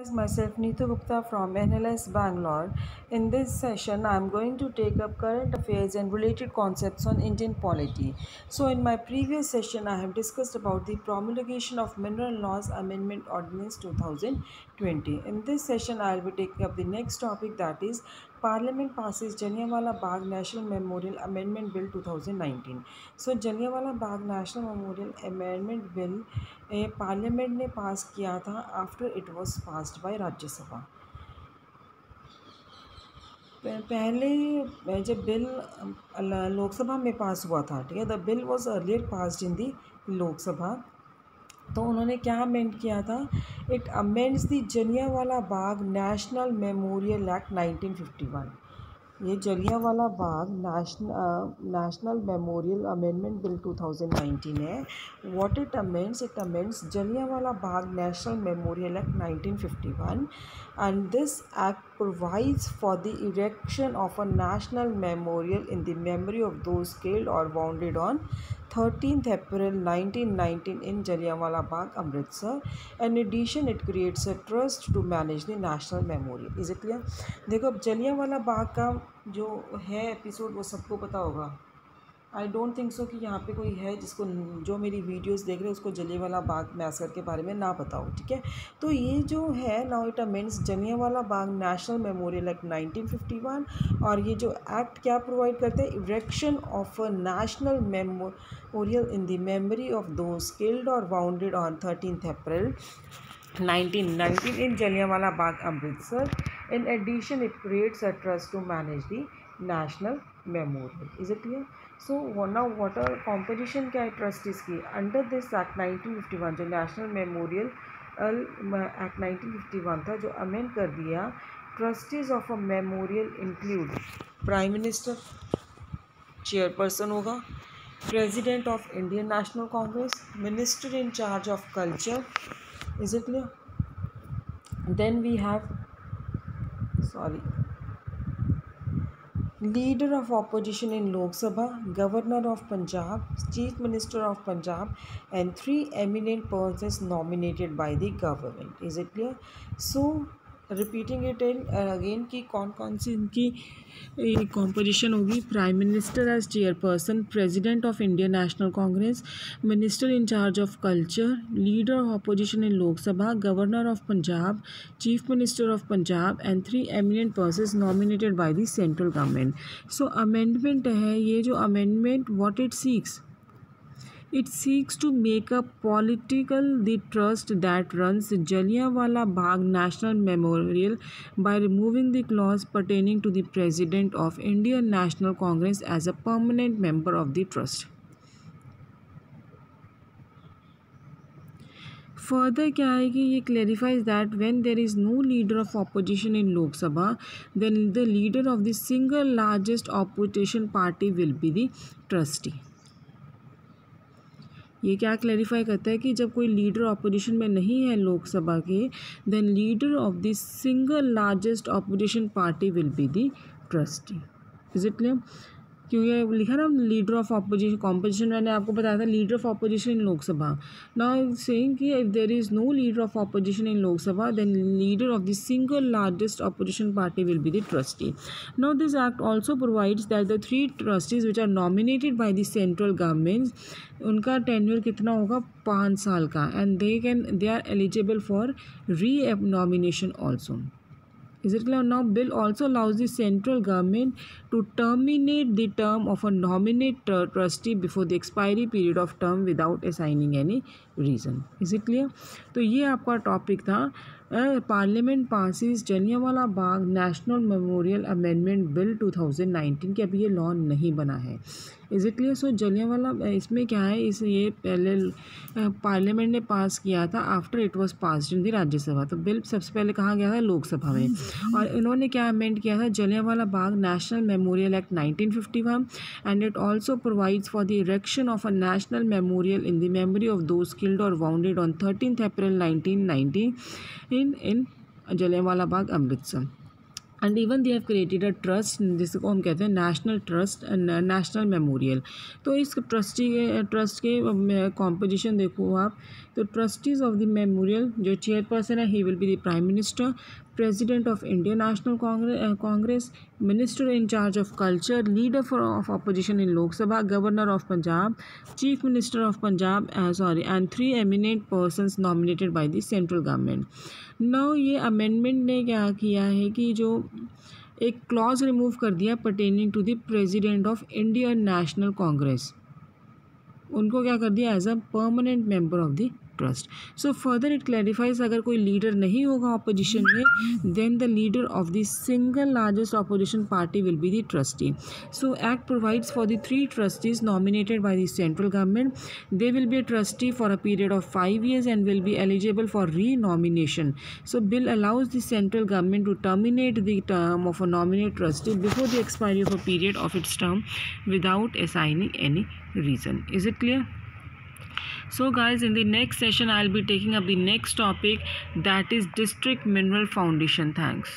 Guys, myself Neetu Gupta from NLS Bangalore. In this session, I am going to take up current affairs and related concepts on Indian polity. So, in my previous session, I have discussed about the promulgation of Mineral Laws Amendment Ordinance 2020. In this session, I will be taking up the next topic, that is Parliament passes Jallianwala Bagh National Memorial Amendment Bill 2019. So, Jallianwala Bagh National Memorial Amendment Bill parliament ने पास किया था after it was passed by Rajya Sabha. पहले जब bill Lok Sabha में पास हुआ था, ठीक है, the bill was earlier passed in the Lok Sabha, तो उन्होंने क्या अमेंड किया था? It amends the Jallianwala Bagh national memorial act 1951। ये Jallianwala Bagh national memorial amendment bill 2019 है। What it amends Jallianwala Bagh national memorial act 1951, and this act provides for the erection of a national memorial in the memory of those killed or wounded on 13th April 1919 in Jallianwala Bagh, Amritsar. In addition, it creates a trust to manage the national memorial. Is it clear? देखो, अब जलियांवाला बाग का जो है episode वो सबको पता होगा। I don't think so कि यहाँ पे कोई है जिसको, जो मेरी वीडियोस देख रहे हैं, उसको जलियांवाला बाग मैसकर के बारे में ना पता हो, ठीक है। तो ये जो है, now it amends Jallianwala Bagh national memorial act 1951, और ये जो एक्ट क्या प्रोवाइड करते हैं? Erection of a national memorial in the memory of those killed और wounded on 13th April 1919 in Jallianwala Bagh, Amritsar. In addition, it creates a trust to manage the national memorial. Is it clear? So now what are composition क्या है trustees की? Under this Act 1951, जो National Memorial Act 1951 था, जो amend कर दिया, trustees of a memorial include Prime Minister, chairperson होगा, President of Indian National Congress, Minister in charge of culture. Is it clear? Then we have Leader of Opposition in Lok Sabha, Governor of Punjab, Chief Minister of Punjab, and 3 eminent persons nominated by the government. Is it clear? So repeating it again कि कौन कौन सी इनकी composition होगी? Prime minister as chairperson, president of Indian National Congress, minister in charge of culture, leader of opposition in Lok Sabha, governor of Punjab, chief minister of Punjab, and 3 eminent persons nominated by the central government. So amendment है ये जो amendment, what it seeks? It seeks to make a political the trust that runs Jallianwala Bagh National Memorial by removing the clause pertaining to the President of Indian National Congress as a permanent member of the trust. Further क्या है कि ये clarifies that when there is no leader of opposition in Lok Sabha, then the leader of the single largest opposition party will be the trustee. ये क्या clarify करता है कि जब कोई लीडर ऑपोजिशन में नहीं है लोकसभा के, then leader of the single largest opposition party will be the trustee. Is it clear? क्योंकि लिखा ना लीडर ऑफ ऑपोजिशन, कॉम्पोजिशन मैंने आपको बताया था leader of opposition in Lok Sabha. Now saying कि if there is no leader of opposition in Lok Sabha, then leader of the single largest opposition party will be the trustee. Now this act also provides that the 3 trustees which are nominated by the central government, उनका tenure कितना होगा? 5 साल का, and they are eligible for renomination also. Is it clear? Now bill also allows the central government to terminate the term of a nominate trustee before the expiry period of term without assigning any reason. Is it clear? तो ये आपका topic था parliament passes Jallianwala Bagh national memorial amendment bill 2019 के अभी ये law नहीं बना है। Is it clear? So Jallianwala इसमें क्या है, इस ये पहले पार्लियामेंट ने पास किया था after it was passed in the Rajya Sabha. तो बिल सबसे पहले कहाँ गया था? लोकसभा में। और इन्होंने क्या अमेंड किया था? Jallianwala Bagh national memorial act 1951, and it also provides for the erection of a national memorial in the memory of those killed और wounded on 13th April 1919 in Jallianwala Bagh, Amritsar. And even they have created a trust जिसको हम कहते हैं national trust, national memorial. तो इस trust के composition देखो आप, तो ट्रस्टीज ऑफ द मेमोरियल जो चेयरपर्सन है, he will be the prime minister, president of Indian National Congress, minister in charge of culture, leader of opposition in Lok Sabha, governor of Punjab, chief minister of Punjab and 3 eminent persons nominated by the central government. Now ये amendment ने क्या किया है कि जो एक clause remove कर दिया pertaining to the president of Indian National Congress, उनको क्या कर दिया as a permanent member of the trust. So further it clarifies अगर कोई लीडर नहीं होगा ऑपोजिशन में, then the leader of the single largest opposition party will be the trustee. So act provides for the 3 trustees nominated by the central government. They will be a trustee for a period of 5 years and will be eligible for re-nomination. So bill allows the central government to terminate the term of a nominate trustee before the expiry of a period of its term without assigning any reason. Is it clear? So guys, in the next session I'll be taking up the next topic, that is district mineral foundation. Thanks.